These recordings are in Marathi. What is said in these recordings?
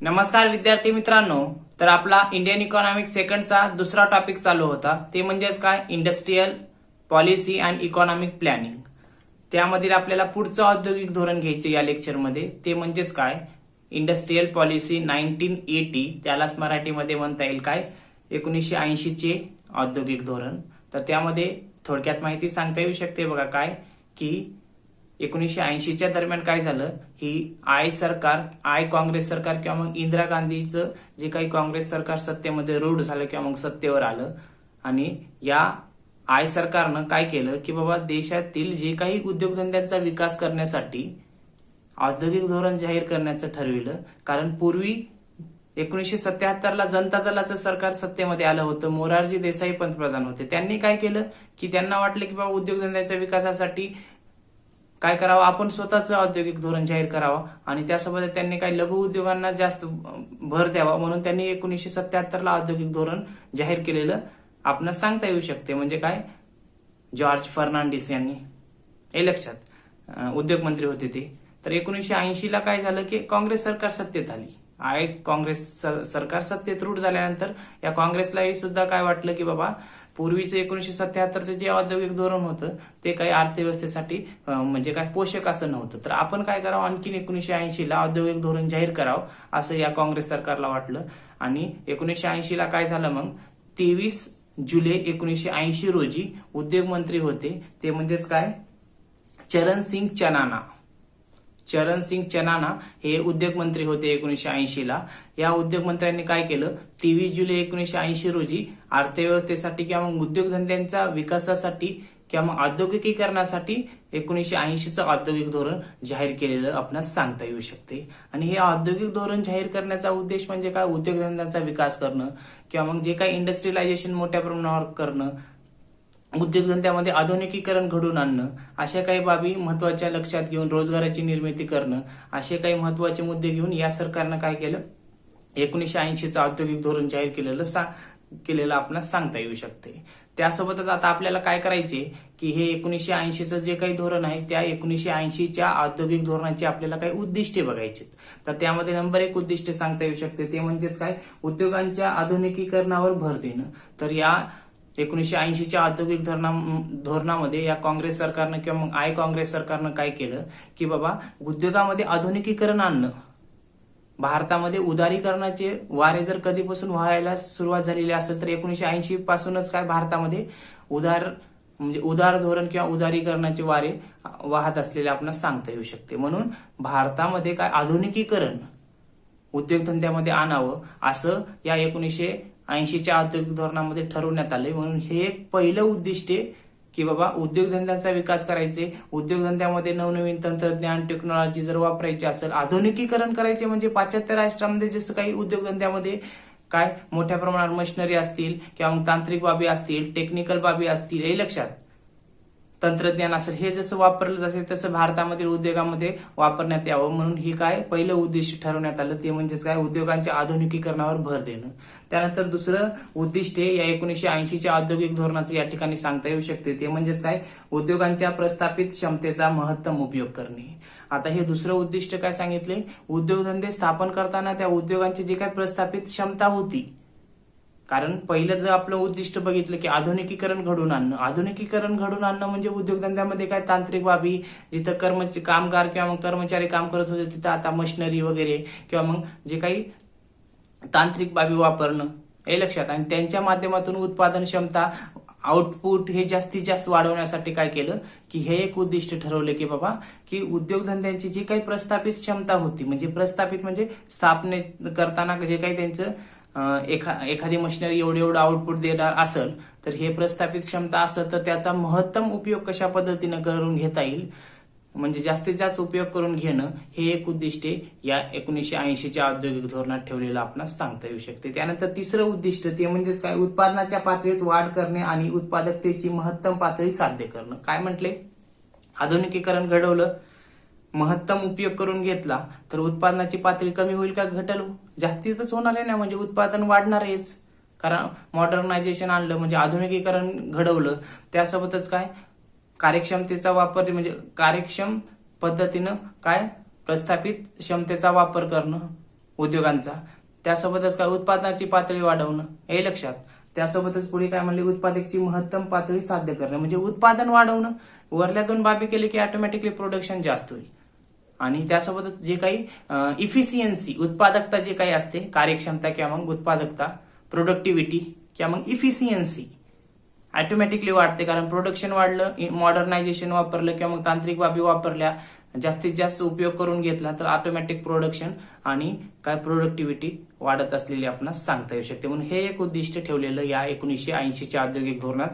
नमस्कार विद्यार्थी मित्रांनो, तर आपला इंडियन इकॉनॉमिक सेकंडचा दुसरा टॉपिक चालू होता ते म्हणजेच काय industrial policy and economic planning. त्यामधील आपल्याला पुढचं औद्योगिक धोरण घ्यायचे या लेक्चरमध्ये ते म्हणजेच काय इंडस्ट्रियल पॉलिसी 1980, त्यालाच मराठीमध्ये म्हणता येईल काय 1980 चे औद्योगिक धोरण. तर त्यामध्ये थोडक्यात माहिती सांगता येऊ शकते बघा काय की 1980च्या दरम्यान काय झालं, ही आय काँग्रेस सरकार किंवा मग इंदिरा गांधीचं जे काही काँग्रेस सरकार सत्तेमध्ये रूढ झालं किंवा मग सत्तेवर आलं आणि या आय सरकारनं काय केलं की बाबा देशातील जे काही उद्योगधंद्यांचा विकास करण्यासाठी औद्योगिक धोरण जाहीर करण्याचं ठरविलं. कारण पूर्वी 1977ला जनता दलाचं सरकार सत्तेमध्ये आलं होतं, मोरारजी देसाई पंतप्रधान होते. त्यांनी काय केलं की त्यांना वाटलं की बाबा उद्योगधंद्याच्या विकासासाठी काय करावं, आपण स्वतःचं औद्योगिक धोरण जाहीर करावं आणि त्यासोबत त्यांनी काही लघु उद्योगांना जास्त भर द्यावा म्हणून त्यांनी 1977ला औद्योगिक धोरण जाहीर केलेलं आपण सांगता येऊ शकते. म्हणजे काय जॉर्ज फर्नांडिस यांनी, हे लक्षात, उद्योगमंत्री होते ते. तर 1980ला काय झालं की काँग्रेस सरकार सत्तेत आली. काँग्रेस सरकार सत्तेत रूढ झाल्यानंतर या काँग्रेसलाही सुद्धा काय वाटलं की बाबा पूर्वीचं 1977चं जे औद्योगिक धोरण होतं ते काही अर्थव्यवस्थेसाठी म्हणजे काय पोषक असं नव्हतं. तर आपण काय करावं, आणखीन 1980ला औद्योगिक धोरण जाहीर करावं असं या काँग्रेस सरकारला वाटलं. आणि 1980ला काय झालं मग 23 जुलै 1980 रोजी उद्योगमंत्री होते ते म्हणजेच काय चरणसिंग चनाना हे उद्योगमंत्री होते 1980ला. या उद्योगमंत्र्यांनी काय केलं, 23 जुलै 1980 रोजी अर्थव्यवस्थेसाठी किंवा मग उद्योगधंद्यांच्या विकासासाठी किंवा मग औद्योगिकीकरणासाठी 1980चं औद्योगिक धोरण जाहीर केलेलं आपणास सांगता येऊ शकते. आणि हे औद्योगिक धोरण जाहीर करण्याचा उद्देश म्हणजे काय उद्योगधंद्यांचा विकास करणं किंवा मग जे काही इंडस्ट्रियलायझेशन मोठ्या प्रमाणावर करणं, उद्योगधंद्यामध्ये आधुनिकीकरण घडवून आणणं, अशा काही बाबी महत्वाच्या लक्षात घेऊन रोजगाराची निर्मिती करणं, असे काही महत्वाचे मुद्दे घेऊन या सरकारनं काय केलं 1980चं औद्योगिक धोरण जाहीर केलेलं आपणास सांगता येऊ शकते. त्यासोबतच आता आपल्याला काय करायचे की हे 1980चं जे काही धोरण आहे त्या 1980च्या औद्योगिक धोरणाची आपल्याला काही उद्दिष्टे बघायची. तर त्यामध्ये नंबर 1 उद्दिष्ट सांगता येऊ शकते ते म्हणजेच काय उद्योगांच्या आधुनिकीकरणावर भर देणं. तर या 1980च्या औद्योगिक धोरणामध्ये या काँग्रेस सरकारनं किंवा मग काँग्रेस सरकारनं काय केलं की बाबा उद्योगामध्ये आधुनिकीकरण आणणं. भारतामध्ये उदारीकरणाचे वारे जर कधीपासून व्हायला सुरुवात झालेली असेल तर 1980 पासूनच काय भारतामध्ये उदार धोरण किंवा उदारीकरणाचे वारे वाहत असलेले आपण सांगता येऊ शकते. म्हणून भारतामध्ये काय आधुनिकीकरण उद्योगधंद्यामध्ये आणावं असं या 1980च्या औद्योगिक धोरणामध्ये ठरवण्यात आले. म्हणून हे एक पहिलं उद्दिष्ट आहे की बाबा उद्योगधंद्यांचा विकास करायचे, उद्योगधंद्यामध्ये नवनवीन तंत्रज्ञान टेक्नॉलॉजी जर वापरायची असेल, आधुनिकीकरण करायचे. म्हणजे पाश्चात्य राष्ट्रांमध्ये जसं काही उद्योगधंद्यामध्ये काय मोठ्या प्रमाणावर मशिनरी असतील किंवा मग तांत्रिक बाबी असतील, टेक्निकल बाबी असतील, हे लक्षात, तंत्रज्ञान असेल, हे जसं वापरलं जाते तसं भारतामधील उद्योगामध्ये वापरण्यात यावं म्हणून ही काय पहिलं उद्दिष्ट ठरवण्यात आलं ते म्हणजेच काय उद्योगांच्या आधुनिकीकरणावर भर देणं. त्यानंतर दुसरं उद्दिष्ट या 1980च्या औद्योगिक धोरणाचं या ठिकाणी सांगता येऊ शकते ते म्हणजेच काय उद्योगांच्या प्रस्थापित क्षमतेचा महत्तम उपयोग करणे. आता हे दुसरं उद्दिष्ट काय सांगितले, उद्योगधंदे स्थापन करताना त्या उद्योगांची जी काय प्रस्थापित क्षमता होती, कारण पहिलं जर आपलं उद्दिष्ट बघितलं की आधुनिकीकरण घडवून आणणं म्हणजे उद्योगधंद्यामध्ये काय तांत्रिक बाबी, जिथं कामगार किंवा मग कर्मचारी काम करत होते तिथं आता मशिनरी वगैरे किंवा मग जे काही तांत्रिक बाबी वापरणं, हे लक्षात, आणि त्यांच्या माध्यमातून उत्पादन क्षमता आउटपुट हे जास्तीत जास्त वाढवण्यासाठी काय केलं की हे एक उद्दिष्ट ठरवले की बाबा की उद्योगधंद्यांची जी काही प्रस्थापित क्षमता होती, म्हणजे प्रस्थापित म्हणजे स्थापने करताना जे काही त्यांचं एखादी मशिनरी एवढं आउटपुट देणार असेल तर हे प्रस्थापित क्षमता असेल तर त्याचा महत्तम उपयोग कशा पद्धतीनं करून घेता येईल, म्हणजे जास्तीत जास्त उपयोग करून घेणं, हे एक उद्दिष्ट या 1980च्या औद्योगिक धोरणात ठेवलेलं आपणास सांगता येऊ शकते. त्यानंतर तिसरं उद्दिष्ट ते म्हणजेच काय उत्पादनाच्या पातळीत वाढ करणे आणि उत्पादकतेची महत्तम पातळी साध्य करणं. काय म्हटले, आधुनिकीकरण घडवलं, महत्तम उपयोग करून घेतला तर उत्पादनाची पातळी कमी होईल का घटेल, जास्तीतच होणार आहे ना, म्हणजे उत्पादन वाढणार आहेच. कारण मॉडर्नायझेशन आणलं म्हणजे आधुनिकीकरण घडवलं, त्यासोबतच काय कार्यक्षमतेचा वापर म्हणजे कार्यक्षम पद्धतीनं काय प्रस्थापित क्षमतेचा वापर करणं, उद्योगांचा, त्यासोबतच काय उत्पादनाची पातळी वाढवणं हे लक्षात, त्यासोबतच पुढे काय म्हणले उत्पादकाची महत्तम पातळी साध्य करणं म्हणजे उत्पादन वाढवणं, वरल्या दोन बाबी केले की ऑटोमॅटिकली प्रोडक्शन जास्त होईल. आणि त्यासोबतच जे काही इफिशियन्सी उत्पादकता जे काही असते, कार्यक्षमता किंवा मग उत्पादकता, प्रोडक्टिव्हिटी किंवा मग इफिशियन्सी ऑटोमॅटिकली वाढते, कारण प्रोडक्शन वाढलं, मॉडर्नायझेशन वापरलं किंवा मग तांत्रिक बाबी वापरल्या, जास्तीत जास्त उपयोग करून घेतला तर ऑटोमॅटिक प्रोडक्शन आणि काय प्रोडक्टिव्हिटी वाढत असलेली आपणास सांगता येऊ शकते. म्हणून हे एक उद्दिष्ट ठेवलेलं या 1980च्या औद्योगिक धोरणात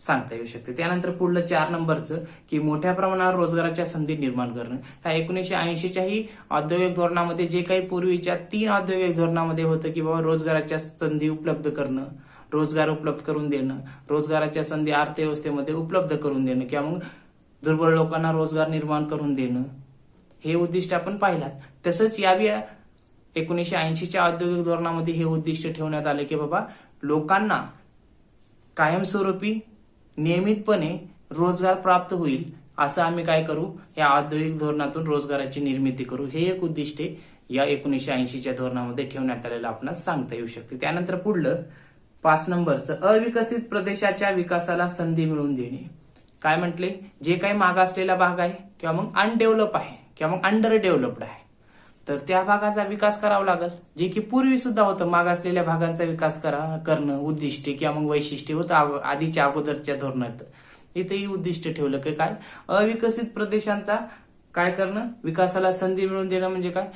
सांगता येऊ शकते. त्यानंतर पुढलं 4 नंबरचं की मोठ्या प्रमाणावर रोजगाराच्या संधी निर्माण करणं. ह्या 1980च्याही औद्योगिक धोरणामध्ये जे काही पूर्वीच्या 3 औद्योगिक धोरणामध्ये होतं की बाबा रोजगाराच्या संधी उपलब्ध करणं, रोजगार उपलब्ध करून देणं, रोजगाराच्या संधी अर्थव्यवस्थेमध्ये उपलब्ध करून देणं किंवा मग दुर्बल लोकांना रोजगार निर्माण करून देणं, हे उद्दिष्ट आपण पाहिलात. तसंच यावी 1980च्या औद्योगिक धोरणामध्ये हे उद्दिष्ट ठेवण्यात आले की बाबा लोकांना कायमस्वरूपी नियमितपणे रोजगार प्राप्त होईल असं आम्ही काय करू, या औद्योगिक धोरणातून रोजगाराची निर्मिती करू. हे एक उद्दिष्टे या 1980च्या धोरणामध्ये ठेवण्यात आलेलं आपणास सांगता येऊ शकते. त्यानंतर पुढलं 5 नंबरचं अविकसित प्रदेशाच्या विकासाला संधी मिळवून देणे. काय म्हटले, जे काही मागासलेला भाग आहे किंवा मग अनडेव्हलप आहे किंवा मग अंडर डेव्हलप्ड आहे तर त्या भागाचा विकास करावा लागेल, जे की पूर्वी सुद्धा होतं. मागासलेल्या भागांचा विकास करणं उद्दिष्टे किंवा मग वैशिष्ट्य होतं आधीच्या अगोदरच्या धोरणात. इथेही उद्दिष्ट ठेवलं की काय, अविकसित प्रदेशांचा काय करणं, विकासाला संधी मिळवून देणं म्हणजे काय,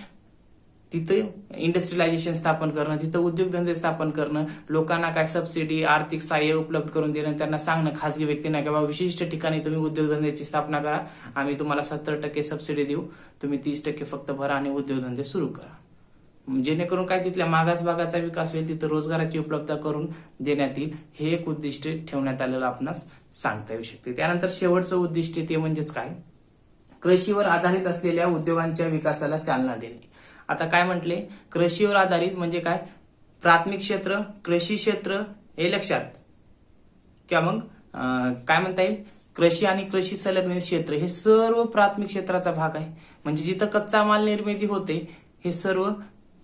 तिथं इंडस्ट्रियलायझेशन स्थापन करणं, तिथं उद्योगधंदे स्थापन करणं, लोकांना काय सबसिडी आर्थिक सहाय्य उपलब्ध करून देणं, त्यांना सांगणं खासगी व्यक्तींना की बाबा विशिष्ट ठिकाणी तुम्ही उद्योगधंद्याची स्थापना करा, आम्ही तुम्हाला 70% सबसिडी देऊ, तुम्ही 30% फक्त भरा आणि उद्योगधंदे सुरू करा. जेणेकरून काय तिथल्या मागास भागाचा विकास होईल, तिथं रोजगाराची उपलब्धता करून देण्यात येईल. हे एक उद्दिष्ट ठेवण्यात आलेलं आपणास सांगता येऊ शकते. त्यानंतर शेवटचं उद्दिष्ट ते म्हणजेच काय, कृषीवर आधारित असलेल्या उद्योगांच्या विकासाला चालना देणे. आता काय म्हटले, कृषीवर आधारित म्हणजे काय, प्राथमिक क्षेत्र, कृषी क्षेत्र हे लक्षात किंवा मग काय म्हणता येईल, कृषी आणि कृषी संलग्न क्षेत्र हे सर्व प्राथमिक क्षेत्राचा भाग आहे. म्हणजे जिथं कच्चा माल निर्मिती होते हे सर्व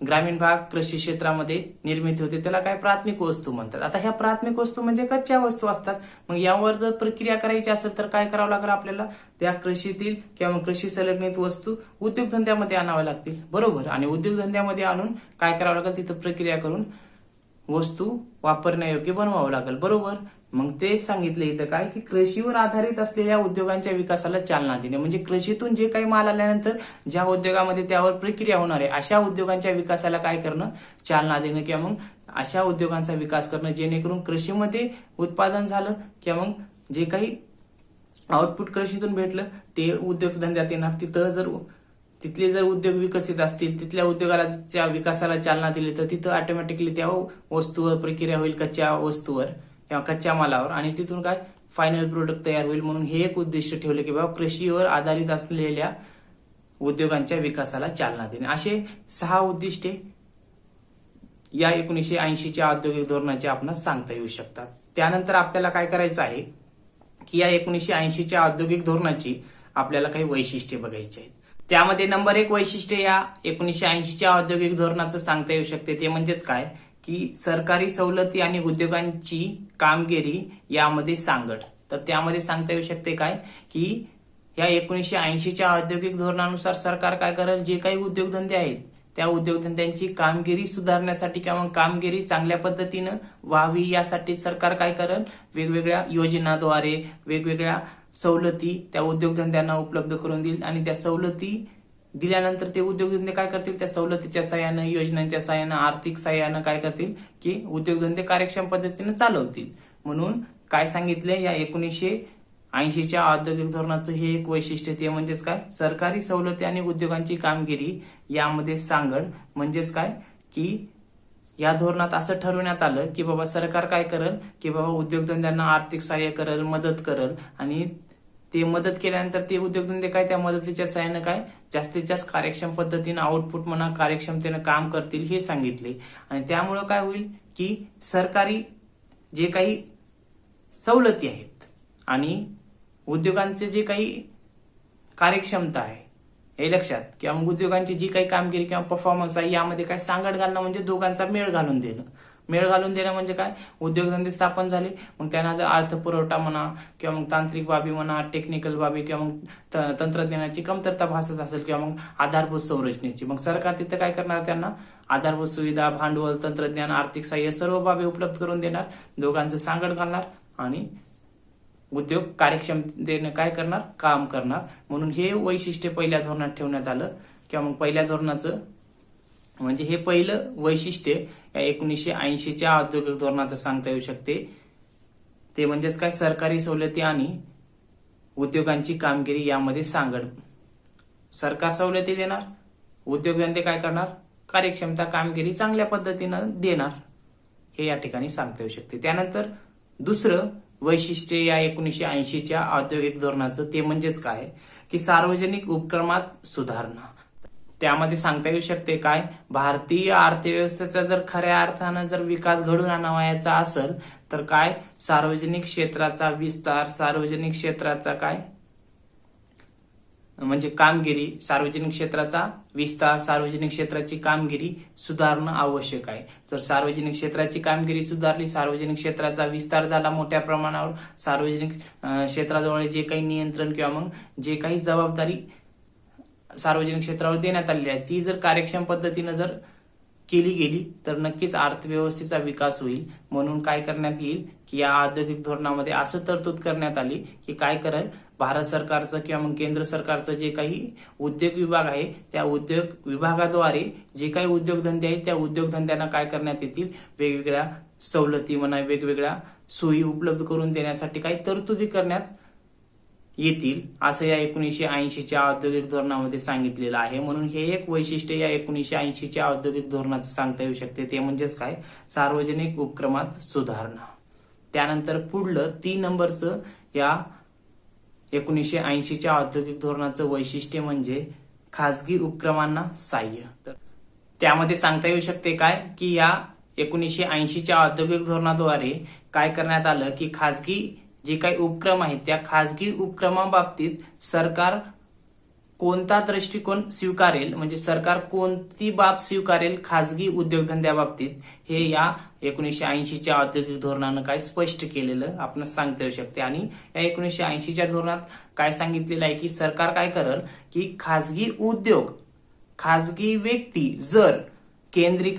ग्रामीण भाग कृषी क्षेत्रामध्ये निर्मिती होते, त्याला काय प्राथमिक वस्तू म्हणतात. आता ह्या प्राथमिक वस्तू म्हणजे कच्च्या वस्तू असतात. मग यावर जर प्रक्रिया करायची असेल तर काय करावं लागेल आपल्याला, त्या कृषीतील किंवा कृषी संलग्नित वस्तू उद्योगधंद्यामध्ये आणाव्या लागतील, बरोबर. आणि उद्योगधंद्यामध्ये आणून काय करावं लागेल, तिथं प्रक्रिया करून वस्तू वापरण्यायोग्य बनवावं लागेल, बरोबर. मग तेच सांगितले इथं काय की कृषीवर आधारित असलेल्या उद्योगांच्या विकासाला चालना देणे म्हणजे कृषीतून जे काही माल आल्यानंतर ज्या उद्योगामध्ये त्यावर प्रक्रिया होणार आहे अशा उद्योगांच्या विकासाला काय करणं, चालना देणं किंवा मग अशा उद्योगांचा विकास करणं जेणेकरून कृषीमध्ये उत्पादन झालं किंवा मग जे काही आउटपुट कृषीतून भेटलं ते उद्योगधंद्यात येणार. तिथले जर उद्योग विकसित असतील, तिथल्या उद्योगाच्या विकासाला चालना दिली तर तिथं ऑटोमॅटिकली त्या वस्तूवर प्रक्रिया होईल, कच्च्या वस्तूवर किंवा कच्च्या मालावर, आणि तिथून काय फायनल प्रोडक्ट तयार होईल. म्हणून हे एक उद्दिष्ट ठेवलं की बाबा कृषीवर आधारित असलेल्या उद्योगांच्या विकासाला चालना देणे. असे 6 उद्दिष्टे या 1980च्या औद्योगिक धोरणाचे आपणास सांगता येऊ शकतात. त्यानंतर आपल्याला काय करायचं आहे की या 1980च्या औद्योगिक धोरणाची आपल्याला काही वैशिष्ट्ये बघायची आहेत. त्यामध्ये नंबर 1 वैशिष्ट्य या 1980च्या औद्योगिक धोरणाचं सांगता येऊ शकते ते म्हणजेच काय की सरकारी सवलती आणि उद्योगांची कामगिरी यामध्ये सांगड. तर त्यामध्ये सांगता येऊ शकते काय की या 1980च्या औद्योगिक धोरणानुसार सरकार काय करेल, जे काही उद्योगधंदे आहेत त्या उद्योगधंद्यांची कामगिरी सुधारण्यासाठी किंवा कामगिरी चांगल्या पद्धतीनं व्हावी यासाठी सरकार काय करेल, वेगवेगळ्या योजनाद्वारे वेगवेगळ्या सवलती त्या उद्योगधंद्यांना उपलब्ध करून देईल. आणि त्या सवलती दिल्यानंतर ते उद्योगधंदे काय करतील, त्या सवलतीच्या सहाय्यानं, योजनांच्या सहाय्यानं, आर्थिक सहाय्यानं काय करतील की उद्योगधंदे कार्यक्षम पद्धतीने चालवतील. म्हणून काय सांगितले, या 1980च्या औद्योगिक धोरणाचं हे एक वैशिष्ट्य ते म्हणजेच काय, सरकारी सवलती आणि उद्योगांची कामगिरी यामध्ये सांगड. म्हणजेच काय की या धोरणात असं ठरवण्यात आलं की बाबा सरकार काय करेल की बाबा उद्योगधंद्यांना आर्थिक सहाय्य करेल, मदत करेल, आणि ते मदत केल्यानंतर ते उद्योगधंदे काय त्या मदतीच्या सहाय्यानं काय जास्तीत जास्त कार्यक्षम पद्धतीनं आउटपुट म्हणा कार्यक्षमतेनं काम करतील हे सांगितले. आणि त्यामुळं काय होईल की सरकारी जे काही सवलती आहेत आणि उद्योगांचे जे काही कार्यक्षमता आहे हे लक्षात. किंवा मग उद्योगांची जी काही कामगिरी किंवा परफॉर्मन्स आहे यामध्ये काय सांगड घालणं म्हणजे दोघांचा मेळ घालून देणं. मेळ घालून देणं म्हणजे काय, उद्योगधंदे स्थापन झाले, मग त्यांना जर अर्थपुरवठा म्हणा किंवा मग तांत्रिक बाबी म्हणा, टेक्निकल बाबी किंवा मग तंत्रज्ञानाची कमतरता भासत असेल किंवा मग आधारभूत संरचनेची, मग सरकार तिथं काय करणार, त्यांना आधारभूत सुविधा, भांडवल, तंत्रज्ञान, आर्थिक सहाय्य सर्व बाबी उपलब्ध करून देणार, दोघांचं सांगड घालणार आणि उद्योग कार्यक्षमतेने काय करणार, काम करणार. म्हणून हे वैशिष्ट्य पहिल्या धोरणात ठेवण्यात आलं किंवा मग पहिल्या धोरणाचं म्हणजे हे पहिलं वैशिष्ट्य या 1980च्या औद्योगिक धोरणाचं सांगता येऊ शकते. ते म्हणजेच काय, सरकारी सवलती आणि उद्योगांची कामगिरी यामध्ये सांगड. सरकार सवलती देणार, उद्योगधंदे काय करणार, कार्यक्षमता कामगिरी चांगल्या पद्धतीनं देणार, हे या ठिकाणी सांगता येऊ शकते. त्यानंतर दुसरं वैशिष्ट्य या 1980च्या औद्योगिक धोरणाचं ते म्हणजेच काय की सार्वजनिक उपक्रमात सुधारणा. त्यामध्ये सांगता येऊ शकते काय, भारतीय अर्थव्यवस्थेचा जर खऱ्या अर्थानं जर विकास घडून आणावयाचा असेल तर काय, सार्वजनिक क्षेत्राचा विस्तार, सार्वजनिक क्षेत्राचा काय म्हणजे कामगिरी, सार्वजनिक क्षेत्राचा विस्तार, सार्वजनिक क्षेत्राची कामगिरी सुधारणं आवश्यक आहे. जर सार्वजनिक क्षेत्राची कामगिरी सुधारली, सार्वजनिक क्षेत्राचा विस्तार झाला मोठ्या प्रमाणावर, सार्वजनिक क्षेत्राजवळ जे काही नियंत्रण किंवा मग जे काही जबाबदारी सार्वजनिक क्षेत्रावर देण्यात आलेली आहे ती जर कार्यक्षम पद्धतीनं जर केली गेली तर नक्कीच अर्थव्यवस्थेचा विकास होईल. म्हणून काय करण्यात येईल की या औद्योगिक धोरणामध्ये असं तरतूद करण्यात आली की काय करेल, भारत सरकारचं किंवा मग केंद्र सरकारचं जे काही उद्योग विभाग आहे त्या उद्योग विभागाद्वारे जे काही उद्योगधंदे आहेत त्या उद्योगधंद्यांना काय करण्यात येतील, वेगवेगळ्या सवलती म्हणा, वेगवेगळ्या सोयी उपलब्ध करून देण्यासाठी काही तरतुदी करण्यात येतील, असं या 1980च्या औद्योगिक धोरणामध्ये सांगितलेलं आहे. म्हणून हे एक वैशिष्ट्य या 1980च्या औद्योगिक धोरणाचं सांगता येऊ शकते. ते म्हणजेच काय, सार्वजनिक उपक्रमात सुधारणा. त्यानंतर पुढलं 3 नंबरचं या 1980च्या औद्योगिक धोरणाचं वैशिष्ट्य म्हणजे खासगी उपक्रमांना साह्य. तर त्यामध्ये सांगता येऊ शकते काय की या 1980च्या औद्योगिक धोरणाद्वारे काय करण्यात आलं की खासगी जे काही उपक्रम आहेत त्या खासगी उपक्रमाबाबतीत सरकार कोणता दृष्टिकोन स्वीकारेल, म्हणजे सरकार कोणती बाब स्वीकारेल खासगी उद्योगधंद्याबाबतीत, हे या 1980च्या औद्योगिक धोरणानं काय स्पष्ट केलेलं आपण सांगता येऊ शकते. आणि या 1980च्या धोरणात काय सांगितलेलं आहे की सरकार काय करेल की खासगी उद्योग, खासगी व्यक्ती जर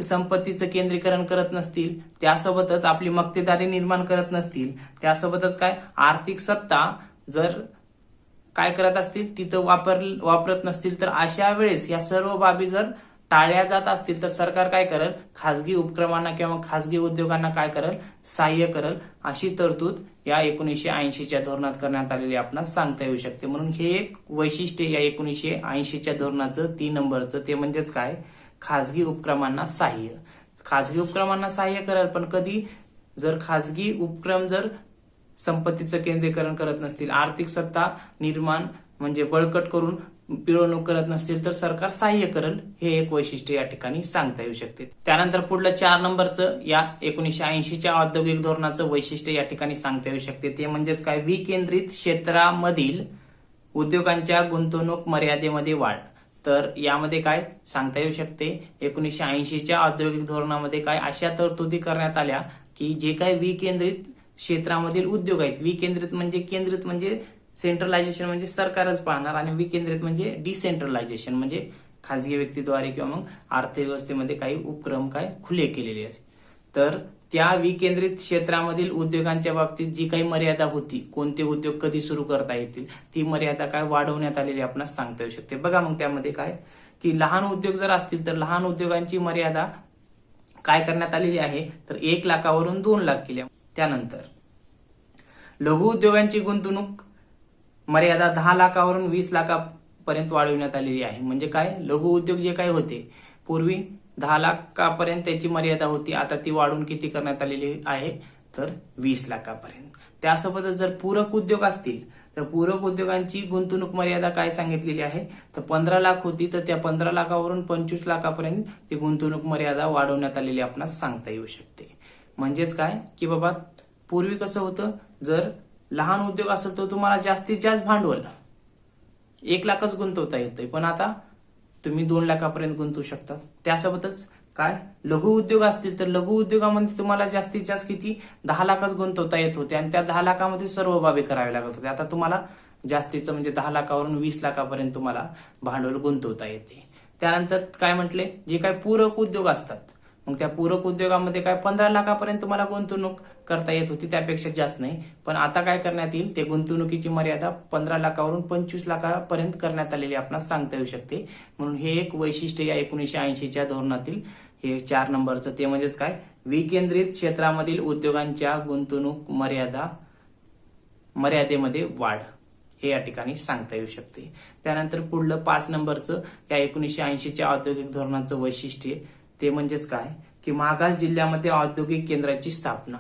संपत्तीचं केंद्रीकरण करत नसतील, त्यासोबतच आपली मक्तेदारी निर्माण करत नसतील, त्यासोबतच काय आर्थिक सत्ता जर काय करत असतील तिथं वापरत नसतील, तर अशा वेळेस या सर्व बाबी जर टाळल्या जात असतील तर सरकार काय करेल, खासगी उपक्रमांना किंवा खासगी उद्योगांना काय करेल, सहाय्य करेल. अशी तरतूद या 1980च्या धोरणात करण्यात आलेली आपणास सांगता येऊ शकते. म्हणून हे एक वैशिष्ट्य या 1980च्या धोरणाचं 3 नंबरचं, ते म्हणजेच काय, खासगी उपक्रमांना सहाय्य. खासगी उपक्रमांना सहाय्य करेल, पण कधी, जर खासगी उपक्रम जर संपत्तीचं केंद्रीकरण करत नसतील, आर्थिक सत्ता निर्माण म्हणजे बळकट करून पिळवणूक करत नसतील तर सरकार सहाय्य करेल. हे एक वैशिष्ट्य या ठिकाणी सांगता येऊ शकते. त्यानंतर पुढलं 4 नंबरचं या 1980च्या औद्योगिक धोरणाचं वैशिष्ट्य या ठिकाणी सांगता येऊ शकते. ते म्हणजेच काय, विकेंद्रित क्षेत्रामधील उद्योगांच्या गुंतवणूक मर्यादेमध्ये वाढ. तर यामध्ये काय सांगता येऊ शकते, 1980च्या औद्योगिक धोरणामध्ये काय अशा तरतुदी करण्यात आल्या की जे काही विकेंद्रित क्षेत्रामधील उद्योग आहेत, विकेंद्रित म्हणजे केंद्रित म्हणजे सेंट्रलायझेशन म्हणजे सरकारच पाहणार, आणि विकेंद्रित म्हणजे डिसेंट्रलायझेशन म्हणजे खासगी व्यक्तीद्वारे किंवा मग अर्थव्यवस्थेमध्ये काही उपक्रम काय खुले केलेले आहेत. तर त्या विकेंद्रित क्षेत्रामधील उद्योगांच्या बाबतीत जी काही मर्यादा होती, कोणते उद्योग कधी सुरू करता येतील, ती मर्यादा काय वाढवण्यात आलेली आपणास सांगता येऊ शकते. बघा मग त्यामध्ये काय की लहान उद्योग जर असतील तर लहान उद्योगांची मर्यादा काय करण्यात आलेली आहे, तर 1 लाखावरून 2 लाख केली. त्यानंतर लघु उद्योगांची गुंतवणूक मर्यादा 10 लाखावरून 20 लाखापर्यंत वाढवण्यात आलेली आहे. म्हणजे काय, लघु उद्योग जे काही होते पूर्वी 10 लाखापर्यंत त्याची मर्यादा होती, आता ती वाढून किती करण्यात आलेली आहे, तर 20 लाखापर्यंत. त्यासोबतच जर पूरक उद्योग असतील तर पूरक उद्योगांची गुंतवणूक मर्यादा काय सांगितलेली आहे, तर 15 लाख होती, तर त्या 15 लाखावरून 25 लाखापर्यंत ती गुंतवणूक मर्यादा वाढवण्यात आलेली आपणास सांगता येऊ शकते. म्हणजेच काय की बाबा, पूर्वी कसं होतं, जर लहान उद्योग असेल तर तुम्हाला जास्तीत जास्त भांडवल 1 लाखच गुंतवता येतंय, पण आता तुम्ही 2 लाखापर्यंत गुंतवू शकता. त्यासोबतच काय लघु उद्योग असतील तर लघु उद्योगामध्ये तुम्हाला जास्तीत जास्त किती 10 लाखच गुंतवता येत होते आणि त्या 10 लाखामध्ये सर्व बाबी करावी लागत होते. आता तुम्हाला जास्तीचं म्हणजे 10 लाखावरून 20 लाखापर्यंत तुम्हाला भांडवल गुंतवता येते. त्यानंतर काय म्हटले, जे काय पूरक उद्योग असतात, मग त्या पूरक उद्योगामध्ये काय 15 लाखापर्यंत तुम्हाला गुंतवणूक करता येत होती, त्यापेक्षा जास्त नाही. पण आता काय करण्यात येईल, ते गुंतवणुकीची मर्यादा 15 लाखावरून 25 लाखापर्यंत करण्यात आलेली आपणास सांगता येऊ शकते. म्हणून हे एक वैशिष्ट्य या 1980च्या धोरणातील हे 4 नंबरचं, ते म्हणजेच काय, विकेंद्रित क्षेत्रामधील उद्योगांच्या गुंतवणूक मर्यादेमध्ये वाढ, हे या ठिकाणी सांगता येऊ शकते. त्यानंतर पुढलं 5 नंबरचं या 1980च्या औद्योगिक धोरणाचं वैशिष्ट्य, ते म्हणजेच काय, की मागास जिल्ह्यामध्ये औद्योगिक केंद्राची स्थापना.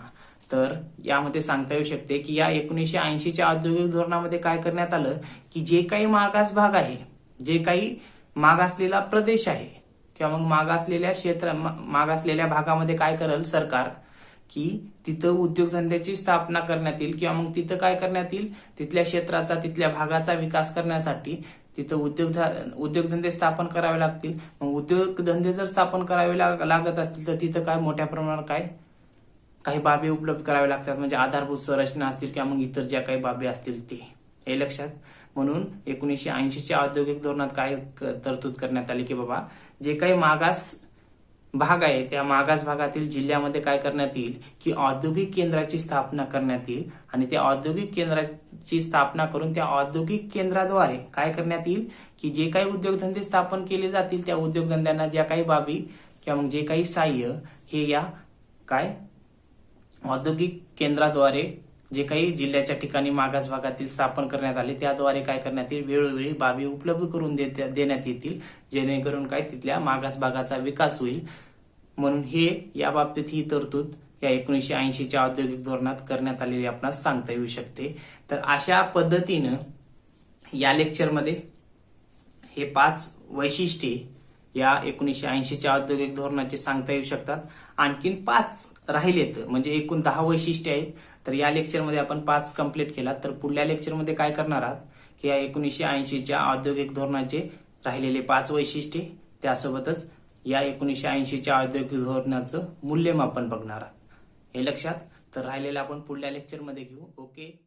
तर यामध्ये सांगता येऊ शकते की या 1980च्या औद्योगिक धोरणामध्ये काय करण्यात आलं, की जे काही मागास भाग आहे, जे काही मागासलेला प्रदेश आहे किंवा मग मागासलेल्या भागामध्ये काय करेल सरकार, की तिथं उद्योगधंद्याची स्थापना करण्यात येईल किंवा मग तिथं काय करण्यात येईल, तिथल्या क्षेत्राचा, तिथल्या भागाचा विकास करण्यासाठी तिथं उद्योगधंदे स्थापन करावे लागतील. मग उद्योगधंदे जर स्थापन करावे लागत असतील तर तिथं काय मोठ्या प्रमाणात काही बाबी उपलब्ध कराव्या लागतात, म्हणजे आधारभूत संरचना असतील किंवा मग इतर ज्या काही बाबी असतील ते, हे लक्षात. म्हणून 1980च्या औद्योगिक धोरणात काय तरतूद करण्यात आली, की बाबा जे काही मागास भाग आहे त्या मागास भागातील जिल्ह्यामध्ये काय करण्यात येईल, की औद्योगिक केंद्राची स्थापना करण्यात येईल आणि त्या औद्योगिक केंद्राची स्थापना करून त्या औद्योगिक केंद्राद्वारे काय करण्यात येईल, की जे काही उद्योगधंदे स्थापन केले जातील त्या उद्योगधंद्यांना ज्या काही बाबी किंवा मग जे काही सहाय्य हे या काय औद्योगिक केंद्राद्वारे जे काही जिल्ह्याच्या ठिकाणी मागास भागातील स्थापन करण्यात आले त्याद्वारे काय करण्यात येईल, वेळोवेळी बाबी उपलब्ध करून देण्यात येतील, जेणेकरून काय तिथल्या मागास भागाचा विकास होईल. म्हणून हे या बाबतीत ही तरतूद या 1980च्या औद्योगिक धोरणात करण्यात आलेली आपणास सांगता येऊ शकते. तर अशा पद्धतीनं या लेक्चरमध्ये हे 5 वैशिष्ट्ये या 1980च्या औद्योगिक धोरणाचे सांगता येऊ शकतात. आणखीन 5 राहिलेत, म्हणजे एकूण 10 वैशिष्ट्ये आहेत. तर या लेक्चरमध्ये आपण 5 कंप्लीट केला. तर पुढल्या लेक्चरमध्ये काय करणार आहात, की या 1980च्या औद्योगिक धोरणाचे राहिलेले 5 वैशिष्ट्ये, त्यासोबतच या 1980च्या औद्योगिक धोरणाचं मूल्यमापन बघणार आहात, हे लक्षात. तर राहिलेलं आपण पुढल्या लेक्चरमध्ये घेऊ. ओके.